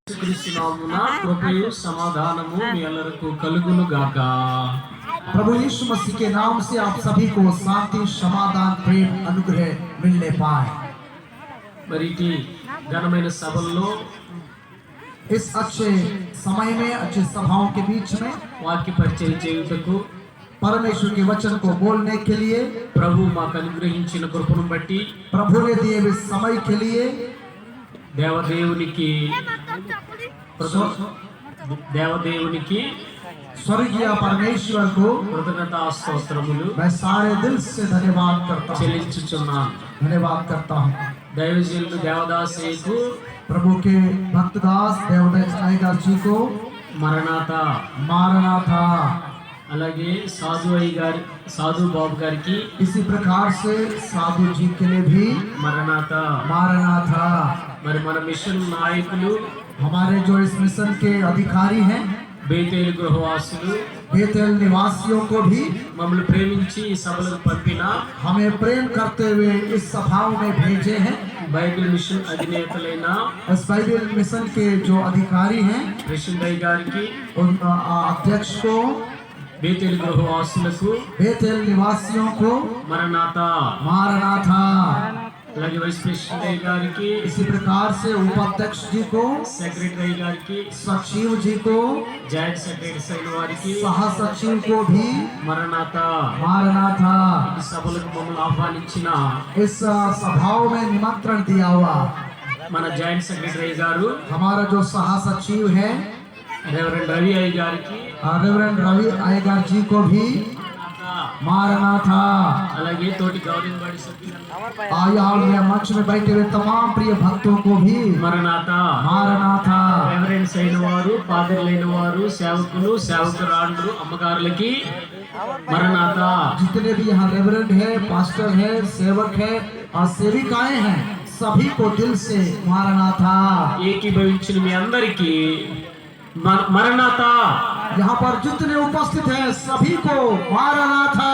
कृपयु समाधानमु మీ అందరకు కలుగును గాక। प्रभु यीशु मसीह के नाम से आप सभी को शांति, समाधान, प्रेम, अनुग्रह मिलने पाए। मरीटी घनమైన సభల్లో इस अच्छे समय में, अच्छे सभाओं के बीच में వాక్య పరిచయం చేయుటకు परमेश्वर के वचन को बोलने के लिए, ప్రభు మాకు అనుగ్రహించిన కృపను బట్టి प्रभु ने दिए हुए समय के लिए దేవదేవునికి स्वर्गीय परमेश्वर को కృతజ్ఞతా స్తోత్రములు मैं सारे दिल से धन्यवाद करता हूँ। చెల్లించుచున్నాను। धन्यवाद करता हूँ దైవజనులు దేవదాసేకు प्रभु के भक्तदास देवदास नायकर जी को మరణాతా मारनाथा। అలాగే సాధు బాబు గారికి इसी प्रकार से साधु जी के लिए भी మరణాతా। मारनाथा। మరి మన మిషన్ నాయకులు हमारे जो इस मिशन के अधिकारी हैं, బేతేలు గృహవాసులు बेतेल निवासियों को भी మమ్మల్ని ప్రేమించి ఈ సభలకు పంపిన हमें प्रेम करते हुए इस सभाओं में भेजे हैं। బైబిల్ మిషన్ అధినేతలైన इस बाइबल मिशन के जो अधिकारी हैं, ప్రెసిడెంట్ అయ్య గారికి उन अध्यक्ष को, బేతేలు గృహవాసులకు बेतेल निवासियों को మరణాతా। मारनाथा। అలాగే వైస్ ప్రెసిడెంట్ అయ్య గారికి, इसी प्रकार से उपाध्यक्ष जी को, సెక్రటరీ గారికి, सचिव जी को, జాయింట్ సెక్రటరీ అయిన వారికి सह सचिव को भी మరణాతా। मारनाथा। ఈ సభలకు మమ్మల్ని ఆహ్వానించిన इस सभाओं में निमंत्रण दिया हुआ మన జాయింట్ సెక్రటరీ గారు हमारा जो सह सचिव है రెవరెండ్ రవి అయ్య గారికి रेवरेंड रवि आयगर जी को भी मारनाथा। అలాగే తోటి గౌరవబడి సభ్యులందరికీ आयाल में मंच में बैठे हुए तमाम प्रिय भक्तों को भी మరణాతా। मारनाथा। రెవరెండ్స్ అయిన వారు, ఫాదర్లు అయిన వారు, సేవకులు, సేవకురాండ్రు, అమ్మగారులకి మరణాతా। जितने भी यहाँ रेवरेंड है, पास्टर है, सेवक है और सेविकाएं हैं, सभी को दिल से मारनाथा। ఏకీభవించిన మీ అందరికీ మరణాతా। यहाँ पर जितने उपस्थित हैं सभी को मारनाथा।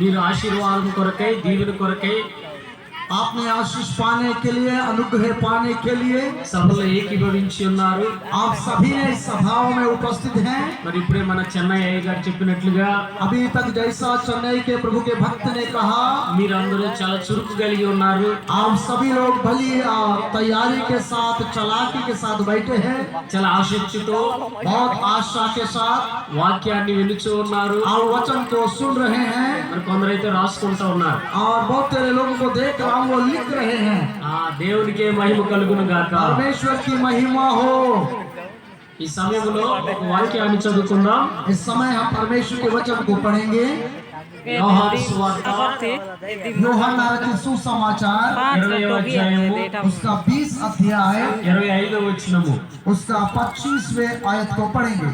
మీరు ఆశీర్వాదం కొరకై, దీవెన కొరకై आपने आशीष पाने के लिए, अनुग्रह पाने के लिए సభలో ఏకీభవించి ఉన్నారు। आप सभी ने इस सभाओं में उपस्थित हैं। మరి ఇప్పుడే మన చెన్నై అయ్య గారు చెప్పినట్లుగా अभी तक जैसा चेन्नई के प्रभु के भक्त ने कहा, మీరందరూ చాలా చురుకు కలిగి ఉన్నారు। आप सभी लोग भली तैयारी के साथ, चालाकी के साथ बैठे हैं, చాలా ఆసక్తితో बहुत आशा के साथ వాక్యాన్ని వినుచూ ఉన్నారు। और वचन को सुन रहे हैं। మరి కొందరైతే రాసుకుంటూ ఉన్నారు। और बहुत तेरे लोगों को देख रहा हूं, वो लिख रहे हैं। దేవునికే మహిమ కలుగును గాక। परमेश्वर की महिमा हो। ఈ సమయంలో ఒక వాక్యాన్ని చదువుకుందాం। इस समय हम परमेश्वर के वचन को पढ़ेंगे। యోహాను సువార్త यूहन्ना रचित सुसमाचार 20వ అధ్యాయము उसका 20 अध्याय 25వ వచనము। उसका 25वें आयत को पढ़ेंगे।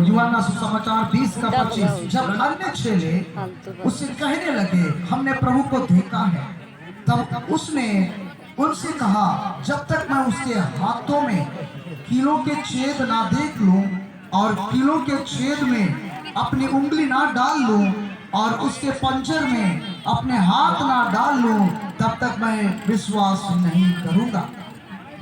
यूहन्ना सुसमाचार 20 का 25। जब अन्य चेले उससे कहने लगे, हमने प्रभु को देखा है, तब उसने उनसे कहा, जब तक मैं उसके हाथों में कीलों के छेद ना देख लूं और कीलों के छेद में अपनी उंगली ना डाल लूं और उसके पंजर में अपने हाथ ना डाल लूं, तब तक मैं विश्वास नहीं करूंगा।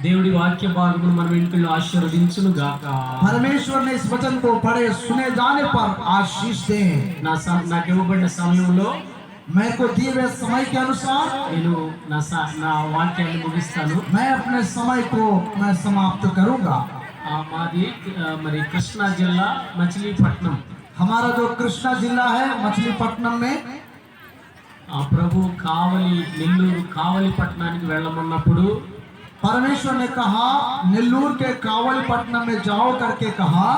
దేవుడి వాక్య భాగమును మనం ఇంట్లో ఆశీర్వదించును గాక। परमेश्वर ने इस वचन को पढ़े सुने जाने पर आशीष दे। నాకు ఇవ్వబడిన సమయంలో मेरे को दिए हुए समय के अनुसार నేను నా వాక్యాన్ని ముగిస్తాను। मैं अपने समय को मैं समाप्त करूंगा। మాది మరి కృష్ణా జిల్లా మచిలీపట్నం। हमारा जो कृष्णा जिला है, मछलीपट्टनम में ప్రభు కావలి నెల్లూరు కావలి పట్టణానికి వెళ్ళమన్నప్పుడు परमेश्वर ने कहा, नेल्लूर के कावलपट्टनम में जाओ करके कहा।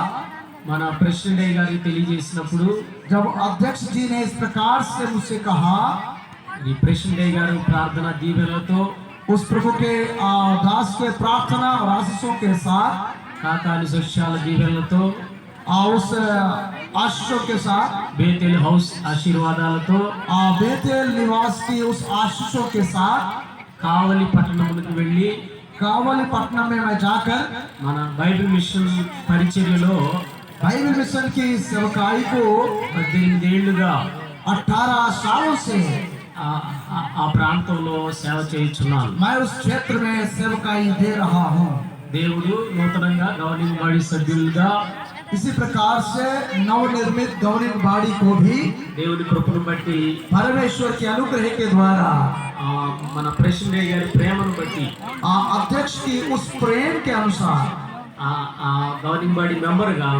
మన ప్రెసిడెంట్ అయ్య గారికి తెలియజేసినప్పుడు जब अध्यक्ष जी ने इस प्रकार से मुझसे कहा, ఈ ప్రెసిడెంట్ అయ్య గారు ప్రార్థన దీవెనలతో उस प्रभु के दास के प्रार्थना और आशीषों के साथ, కాకాని సస్యాల దీవెనలతో उस आशीषों के साथ, బేతేల్ హౌస్ ఆశీర్వాదాలతో बेतेल निवास की उस आशीषों के साथ కావలి పట్టణములకు వెళ్ళి कावलीपट्टनम में मैं जाकर మన బైబిల్ మిషన్ పరిచర్యలో बाइबल मिशन की सेवकाई को 18 ఏళ్లుగా 18 सालों से ఆ ప్రాంతంలో సేవ చేయించున్నాను. मैं उस क्षेत्र में सेवकाई दे रहा हूँ। దేవుడు నూతనంగా గవర్నింగ్ బాడీ సభ్యులుగా इसी प्रकार से नवनिर्मित गवर्निंग बॉडी को भी దేవుడి కృపను బట్టి परमेश्वर के अनुग्रह के द्वारा మన ప్రెసిడెంట్ గారి ప్రేమను బట్టి अध्यक्ष की उस प्रेम के अनुसार ఆ గవర్నింగ్ బాడీ మెంబర్ గా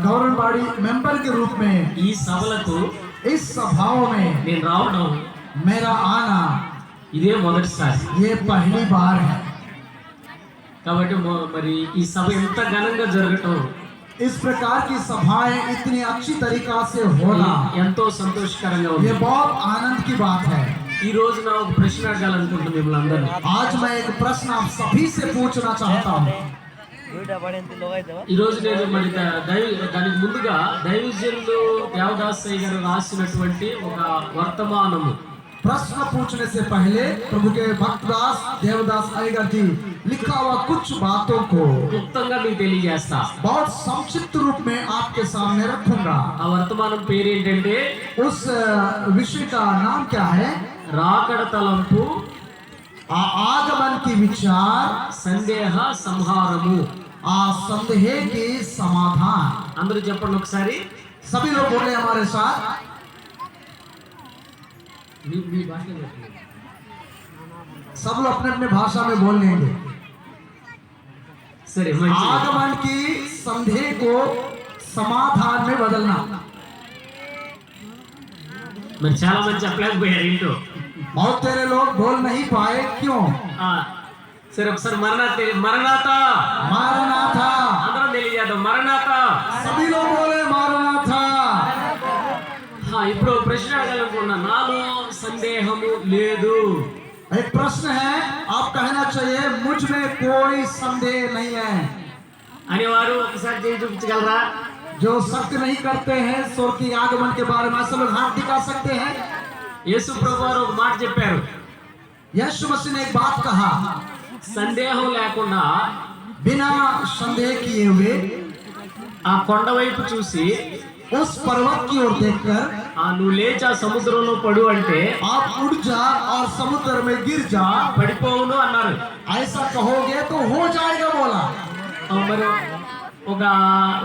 गवर्निंग बॉडी मेंबर के रूप में ఈ సభలకు इस सभाओं में నేను రావడం मेरा आना ఇదే మొదటిసారి. ये पहली बार है। కాబట్టి మరి ఈ సభ ఎంత ఘనంగా జరగటం, इस प्रकार की सभाएं इतनी अच्छी तरीका से होना ఎంతో సంతోషకరంగా ఉంది. ये बहुत आनंद की बात है। ఈ రోజు నా ఒక ప్రశ్న అడగాలనుకుంటున్నాను మిమ్మల్ని అందరినీ. आज मैं एक प्रश्न आप सभी से पूछना चाहता हूँ। ఈ రోజు నేను మరి దానికి ముందుగా దైవజనులు దేవదాసయ్య గారు రాసినటువంటి ఒక వర్తమానము, प्रश्न पूछने से पहले प्रभु के भक्तदास देवदास अय्यर जी लिखा हुआ कुछ बातों को క్లుప్తంగా మీకు తెలియజేస్తా. बहुत संक्षिप्त रूप में आपके सामने रखूंगा। ఆ వర్తమానం పేరు ఏంటంటే उस विषय का नाम क्या है? రాకడ తలంపు, आगमन की विचार, సందేహ సంహారము. संदेह की समाधान। అందరూ చెప్పండి ఒకసారి. सभी लोग बोले हमारे साथ। మీ భాషలో చెప్పండి. सब लोग अपने अपने भाषा में बोल लेंगे। సరే, మంచిది. आगमन की संदेह को समाधान में बदलना। మరి చాలా మంది చెప్పలేకపోయారు ఏంటో. बहुत तेरे लोग बोल नहीं पाए, क्यों? సరే, ఒకసారి మరణాత మరణాత मारना था। అందరం తెలియజేద్దాం. మరణాత. सभी लोग बोले मारना था। ఇప్పుడు ప్రశ్న అడగాలనుకున్నా. నాలో సందేహము లేదు. एक प्रश्न है, आप कहना चाहिए मुझ में कोई संदेह नहीं है। అనేవారు ఒకసారి చేయి చూపించగలరా? जो सत्य नहीं करते हैं स्वर्ग की आगमन के बारे में सब लोग हाथ दिखा सकते हैं। యేసు ప్రభువారు ఒక మాట చెప్పారు. यीशु मसीह ने एक बात कहा, సందేహం లేకుండా बिना संदेह किए हुए ఆ కొండ వైపు చూసి उस पर्वत की ओर देखकर నువ్వు లేచి ఆ సముద్రంలో పడు అంటే आप उड़ जा और समुद्र में गिर जा, పడిపోవును అన్నారు. ऐसा कहोगे तो हो जाएगा बोला। మరి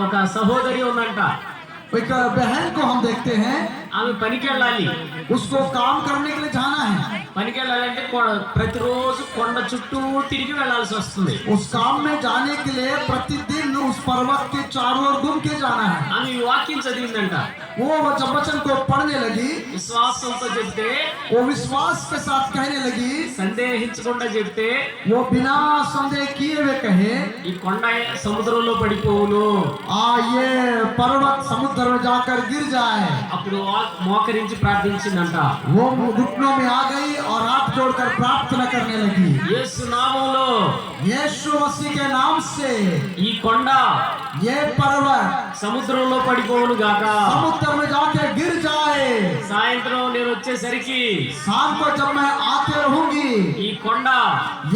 ఒక సహోదరి ఉందంట. एक बहन को हम देखते हैं, ఆమె పనికి వెళ్ళాలి. उसको काम करने के लिए जाना है। పనికి వెళ్ళాలంటే ప్రతిరోజు కొండ చుట్టూ తిరిగి వెళ్ళాల్సి వస్తుంది. उस काम में जाने के लिए प्रतिदिन उस पर्वत के चारों ओर घूम के जाना है। ఆమె ఈ వాక్యం చదివిందంట. वो जब वचन को पढ़ने लगी, విశ్వాసంతో చెప్తే, वो विश्वास के साथ कहने लगी, సందేహించకుండా చెప్తే, वो बिना संदेह किए हुए कहे, ఈ కొండ సముద్రంలో పడిపోవును. ये पर्वत समुद्र में जाकर गिर जाए। అప్పుడు మోకరించి ప్రార్థించిందంట. वो घुटनों में आ गई और हाथ जोड़कर प्रार्थना करने लगी। యేసు నామములో यीशु मसीह के नाम से ఈ కొండ ये पर्वत సముద్రంలో పడిపోవును గాక. समुद्र में जाके गिर जाए। సాయంత్రం నేను వచ్చేసరికి शाम को जब मैं आते रहूंगी, ఈ కొండ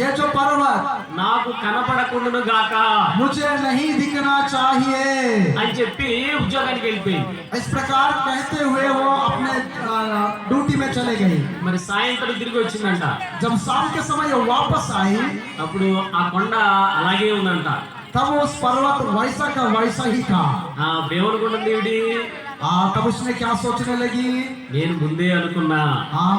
ये जो पर्वत నాకు కనపడకుండును గాక मुझे नहीं दिखना चाहिए। అని చెప్పి ఉద్యోగానికి వెళ్ళిపోయింది. इस प्रकार कहते हुए वो अपने ड्यूटी में चले गई। మరి సాయంత్రం తిరిగి వచ్చిందంట. जब शाम के समय वो वापस आई, అప్పుడు ఆ కొండ అలాగే ఉందంట. तब उस पर्वत वैसा का वैसा ही था। దేవునుకుంటుంది ఈవిడి. तब उसने क्या सोचने लगी? నేను ముందే అనుకున్నా.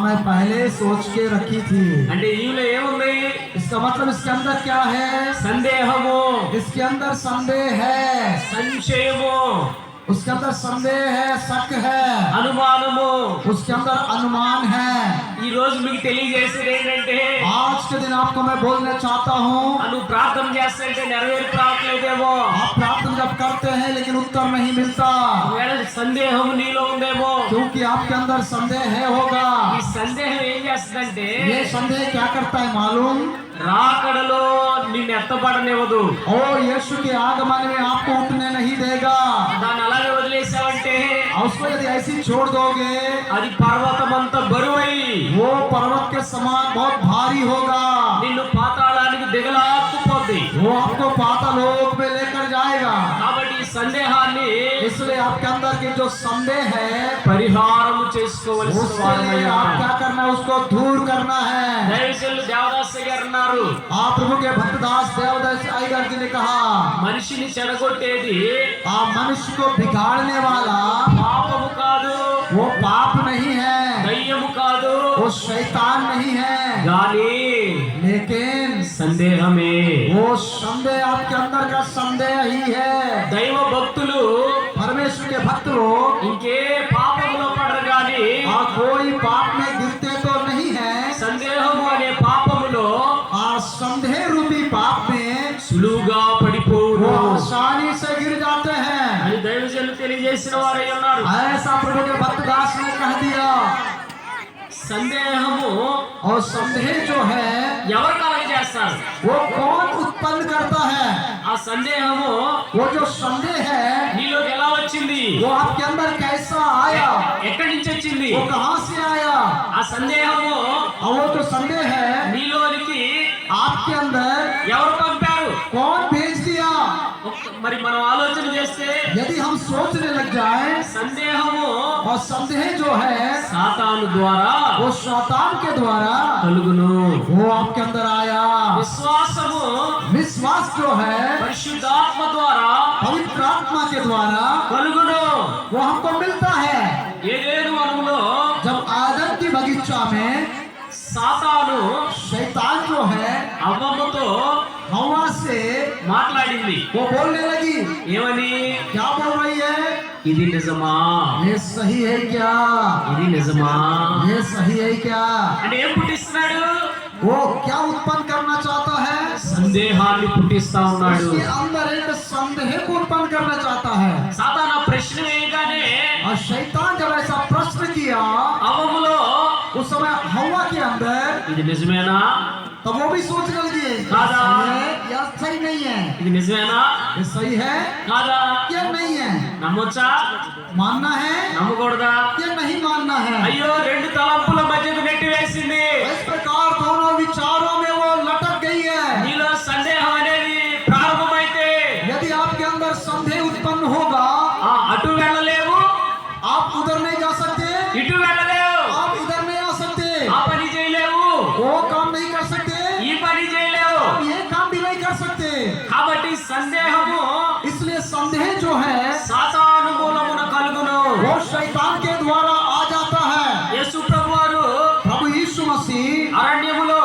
मैं पहले सोच के रखी थी। అంటే ఈవిలో ఏముంది? इसका मतलब इसके अंदर क्या है? సందేహము, इसके अंदर संदेह है, సంశయము, उसके अंदर संदेह है, शक है, అనుమానము. उसके अंदर अनुमान है। ఈ రోజు మీకు తెలియజేసేది ఏంటంటే, आज के दिन आपको मैं बोलना चाहता हूँ, నువ్వు ప్రార్థన చేస్తుంటే నెరవేర్పు రావట్లేదేమో. आप प्रार्थना जब करते हैं लेकिन उत्तर नहीं मिलता, ఒకవేళ సందేహం నీలో ఉందేమో. क्योंकि आपके अंदर संदेह है होगा। ఈ సందేహం ఏం చేస్తుందంటే, ये संदेह क्या करता है मालूम? రాకడలో నిన్ను ఎత్తపడనివ్వదు. और यीशु के आगमन में आपको उठने नहीं देगा। దాన్ని అలాగే వదిలేసావంటే और उसको यदि ऐसी छोड़ दोगे, అది పర్వతం అంత బరువై वो पर्वत के समान बहुत भारी होगा। నిన్ను పాతాళానికి దిగలాక్కుపోద్ది. वो आपको पाताल लोक में लेकर जाएगा। కాబట్టి ఈ సందేహాన్ని इसलिए आपके अंदर की जो संदेह है పరిహారం చేసుకోవలసిన उसके వారమై लिए आप ఉన్నాం. क्या करना है, उसको दूर करना है। దైవజనులు దేవదాస్ గారు అన్నారు, आप प्रभु के भक्तदास देवदास अय्यर जी ने कहा, మనిషిని చెడగొట్టేది आप मनुष्य को बिगाड़ने वाला పాపము కాదు, वो पाप नहीं है, దయ్యము కాదు, वो शैतान नहीं है, గాని लेकिन సందేహమే. वो संदेह आपके अंदर का संदेह ही है। దైవ భక్తులు परमेश्वर के भक्त लोग ఇంకే పాపములో పడరు గాని कोई पाप में गिरते तो नहीं है, సందేహము అనే పాపములో संदेह रूपी पाप में సులువుగా वो పడిపోవును आसानी से गिर जाते हैं। అని దైవజనులు తెలియజేసిన వారై ఉన్నారు. ऐसा प्रभु के भक्तदास ने कह दिया। సందేహము और संदेह जो है ఎవరు కలగజేస్తారు? वो कौन उत्पन्न करता है? ఆ సందేహము वो जो संदेह है నీలోకి ఎలా వచ్చింది? वो आपके अंदर कैसा आया, ఎక్కడి నుంచి వచ్చింది? वो कहाँ से आया? ఆ సందేహము और वो जो संदेह है నీలోనికి आपके अंदर ఎవరు పంపారు? कौन भेज दिया? మరి మనం ఆలోచన చేస్తే यदि हम सोचने लग जाए, సందేహము और संदेह जो है సాతాను ద్వారా वो शैतान के द्वारा కలుగును. वो आपके अंदर आया। విశ్వాసము विश्वास जो है పరిశుద్ధాత్మ ద్వారా पवित्र आत्मा के द्वारा కలుగును. वो हमको मिलता है। ఏదేను వనములో जब आदम की बगीचा में సాతాను शैतान जो है అవ్వమ్మతో हवा से మాట్లాడింది. वो बोलने लगी, ఏమని? क्या बोल रही है? ఇది నిజమా? ये सही है क्या? ఇది నిజమా? ये सही है क्या? అంటే ఏం పుట్టిస్తున్నాడు? वो क्या उत्पन्न करना चाहता है? సందేహాన్ని పుట్టిస్తా ఉన్నాడు. उसके अंदर एक संदेह को उत्पन्न करना चाहता है। సాతాను ఆ ప్రశ్న వేయగానే और शैतान जब ऐसा प्रश्न किया అవ్వములో उस समय हवा के अंदर, ఇది నిజమేనా? तो वो भी सोचने लगी, ये दादा। सही है या सही नहीं है? ఇది నిజమేనా ये सही है కాదా? या नहीं है? నమ్మొచ్చా? मानना है నమ్మకూడదా? या नहीं मानना है? అయ్యో, రెండు తలంపుల మధ్యకు నెట్టి వేసింది. इस प्रकार दोनों विचारों में वो लटक गई है। నీలో సందేహం అనేది ప్రారంభమైతే यदि आपके अंदर संदेह उत्पन्न होगा, అటు వెళ్ళలేవు, आप उधर नहीं जा सकते, ఇటు వెళ్ళలేవు, आप इधर नहीं आ सकते, ఆ పని చేయలేవు, वो काम नहीं कर सकते, ఈ పని చేయలేవు. आप ये काम भी नहीं कर सकते। కాబట్టి సందేహము इसलिए संदेह जो है సాతాను మూలమున కలుగును. वो शैतान के द्वारा आ जाता है। యేసు ప్రభువారు प्रभु यीशु मसीह అరణ్యములో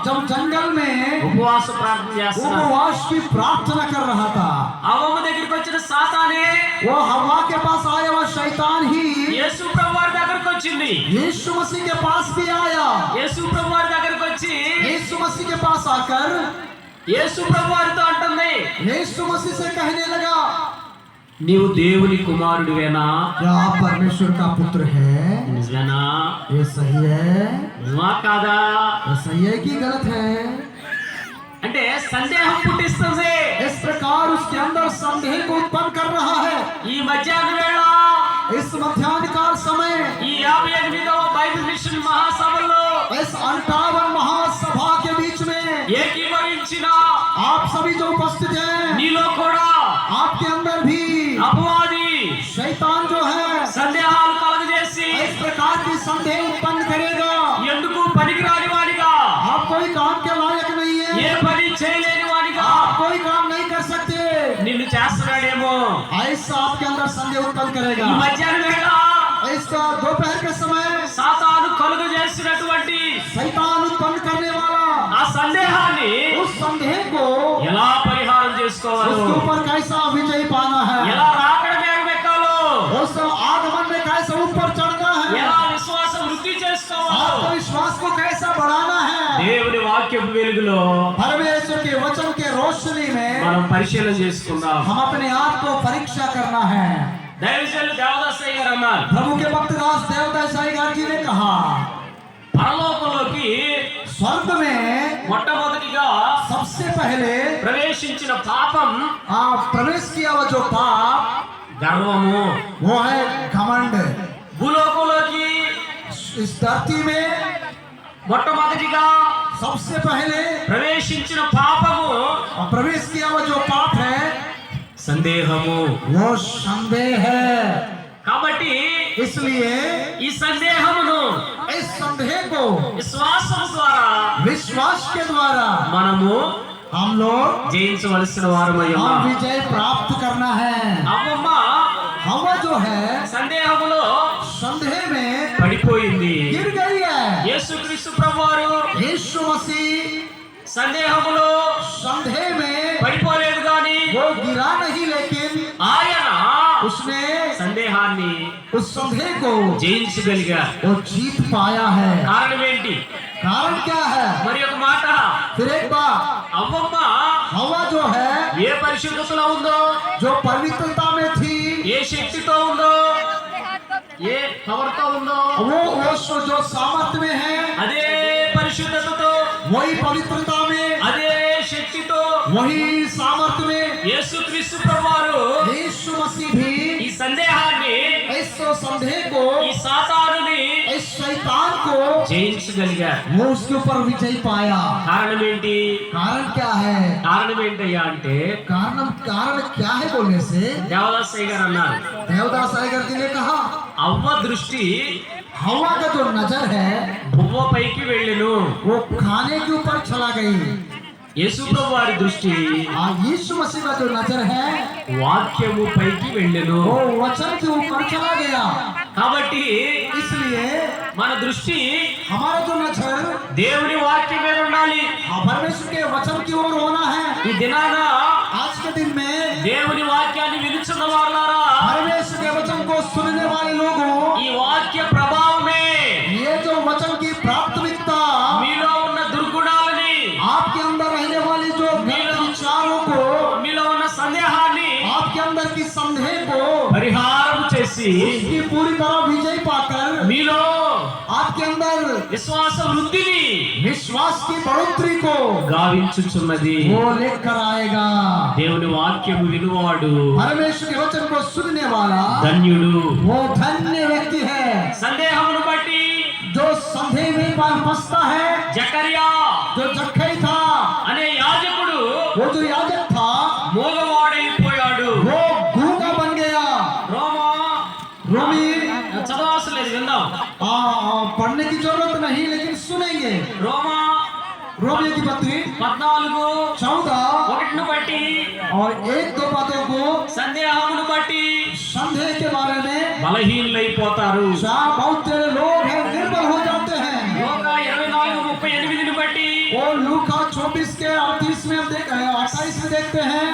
जब जंगल में ఉపవాస ప్రార్థన చేస్తున్నారు. उपवास की प्रार्थना कर रहा था, అవ్వమ్మ దగ్గరికి వచ్చిన సాతానే वो हवा के पास आया हुआ शैतान ही యేసు ప్రభువారి దగ్గరికి వచ్చింది. यीशु मसीह के पास भी आया। యేసు ప్రభువారి దగ్గరికి వచ్చి यीशु मसीह के पास आकर యేసు ప్రభువారితో అంటుంది, यीशु मसीह से कहने लगा, నీవు దేవుని కుమారుడివేనా? क्या आप परमेश्वर का पुत्र है? నిజమేనా? ये सही है? నిజమా కాదా? ये सही है कि गलत है? అంటే సందేహం పుట్టిస్తుంది. इस प्रकार उसके अंदर संदेह को उत्पन्न कर रहा है। ఈ మధ్యాహ్న వేళ इस मध्याह्न काल समय ఈ 58వ బైబిల్ మిషన్ మహాసభలో इस 58 महासभा के बीच में ఏకీభవించిన आप सभी जो उपस्थित हैं, నీలో కూడా आपके अंदर भी అపవాది शैतान जो है సందేహాలు కలగజేసి इस प्रकार की संदेह उत्पन्न करेगा। ఎందుకు పనికిరాని వాడిగా, आप कोई काम के लायक नहीं है, ఏ పని చేయలేని వాడిగా आप कोई काम नहीं कर सकते, నిన్ను చేస్తున్నాడేమో. ऐसा आपके अंदर संदेह उत्पन्न ఈ करेगा। మధ్యాహ్న వేళ इसका दोपहर के समय సాతాను కలుగు చేసినటువంటి शैतान उत्पन्न करने वाला ఆ సందేహాన్ని उस संदेह को ఎలా పరిహారం చేసుకోవాలో, उसके ऊपर कैसा विजय पाना है, ఎలా రాకడ మేఘం ఎక్కాలో, उस आगमन में कैसे ऊपर चढ़ना है, ఎలా విశ్వాసం వృద్ధి చేసుకోవాలో आत्मविश्वास को कैसा बढ़ाना है, దేవుని వాక్యపు వెలుగులో परमेश्वर के वचन के रोशनी में మనం పరిశీలన చేసుకుందాం. हम अपने आप को परीक्षा करना है। దైవజనులు దేవదాసయ్య గారు అన్నారు, प्रभु के भक्तदास देवदास अय्यर जी ने कहा, పరలోకంలోకి स्वर्ग में మొట్టమొదటిగా सबसे पहले ప్రవేశించిన పాపం प्रवेश किया हुआ जो पाप గర్వము. वो है घमंड। భూలోకంలోకి इस धरती में మొట్టమొదటిగా सबसे पहले ప్రవేశించిన పాపము प्रवेश किया हुआ जो पाप है సందేహము. वो संदेह है। కాబట్టి इसलिए ఈ సందేహమును इस संदेह को విశ్వాసం ద్వారా विश्वास के द्वारा మనము हम लोग జయించవలసిన వారమై हम ఉన్నాం. विजय प्राप्त करना है। అవ్వమ్మ हवा जो है సందేహములో संदेह में పడిపోయింది. गिर गई है। యేసుక్రీస్తు ప్రభువారు यीशु मसीह సందేహములో संदेह में పడిపోలేదు కానీ वो गिरा नहीं, लेकिन ఆయన उसने సందేహాన్ని उस संदेह को జయించగలిగారు. वो जीत पाया है। కారణం ఏంటి? कारण क्या है? మరి ఒక మాట, फिर एक बार అవ్వమ్మ हवा जो है ఏ పరిశుద్ధతలో ఉందో, जो पवित्रता में थी, ఏ శక్తితో ఉందో, ఏ పవర్తో ఉందో, वो जो सामर्थ्य में है, అదే పరిశుద్ధతతో, वही पवित्रता में, అదే శక్తితో वही सामर्थ्य में యేసుక్రీస్తు ప్రభువారు यीशु मसीह भी ఈ సందేహాన్ని, इस संदेह को, ఈ సాతానుని इस शैतान को జయించగలిగారు. वो उसके ऊपर विजय पाया। కారణం ఏంటి? कारण क्या है? కారణం ఏంటయ్యా అంటే कारण क्या है बोलने से దేవదాసయ్య గారు అన్నారు, देवदास अय्यर जी ने कहा అవ్వ దృష్టి हवा का जो नजर है బువ్వ పైకి వెళ్ళెను, वो खाने के ऊपर चला गई। యేసు ప్రభు వారి దృష్టి यीशु मसीह का जो नजर है వాక్యము పైకి వెళ్ళెను. वो वचन के ऊपर चला गया। కాబట్టి इसलिए మన దృష్టి हमारा जो नजर దేవుని వాక్యం మీద ఉండాలి. परमेश्वर के वचन की ओर होना है। ఈ దినాన आज के दिन में దేవుని వాక్యాన్ని వినుచున్న వారులారా, परमेश्वर के वचन को सुनने वाले लोगों, ఈ వాక్య ప్రభావమే ये जो वचन की प्राथमिकता, మీలో ఉన్న దుర్గుణాలని, आपके अंदर रहने वाली जो गलत विचारों को, మీలో ఉన్న సందేహాన్ని आपके अंदर की संदेह को పరిహారం చేసి उसकी पूरी तरह विजय पाकर మీలో आपके अंदर విశ్వాస వృద్ధిని विश्वास की बढ़ोतरी को గావించుచున్నది. वो लेकर आएगा। దేవుని వాక్యము వినువాడు परमेश्वर के वचन को सुनने वाला ధన్యుడు. वो धन्य व्यक्ति है। సందేహమును బట్టి जो संदेह में फंसता है, జకర్యా जो जक्कई था, అనే యాజకుడు वो जो याजक था, మూగవాడైపోయాడు. वो गूंगा बन गया। रोमी చదవాల్సిన లేదు, విందాం. पढ़ने की जरूरत नहीं, लेकिन सुनेंगे। రోమా रोमियो की पत्री 14:1 బట్టి और 1-2 बातों को సందేహమును బట్టి संदेह के बारे में బలహీనులైపోతారు. बहुत सारे लोग हैं निर्बल हो जाते हैं। లోకా 24:38 బట్టి वो लूका 24 के 38 में देखते हैं